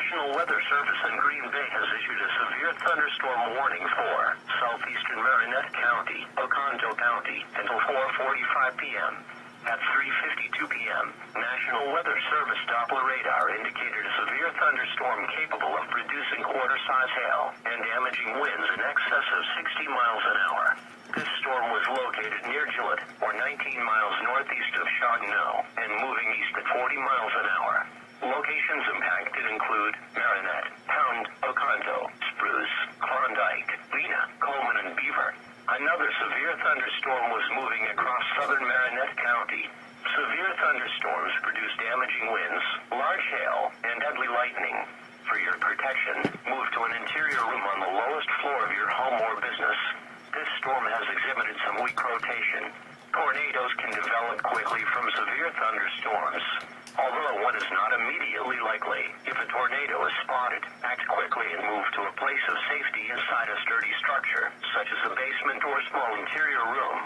National Weather Service in Green Bay has issued a severe thunderstorm warning for southeastern Marinette County, Oconto County, until 4:45 p.m. At 3:52 p.m., National Weather Service Doppler radar indicated a severe thunderstorm capable of producing quarter-size hail and damaging winds in excess of 60 miles an hour. This storm was located near Gillette, or 19 miles northeast of Chagnon, and moving east at 40 miles an hour. Locations impacted include Marinette, Pound, Oconto, Spruce, Klondike, Lena, Coleman, and Beaver. Another severe thunderstorm was moving across southern Marinette County. Severe thunderstorms produce damaging winds, large hail, and deadly lightning. For your protection, move to an interior room on the lowest floor of your home or business. This storm has exhibited some weak rotation. Tornadoes can develop quickly from severe thunderstorms. Although one is not immediately likely, if a tornado is spotted, act quickly and move to a place of safety inside a sturdy structure, such as a basement or small interior room.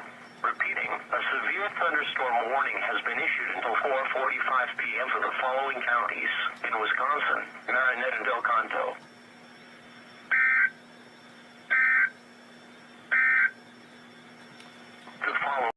Repeating, a severe thunderstorm warning has been issued until 4:45 p.m. for the following counties: in Wisconsin, Marinette and Oconto,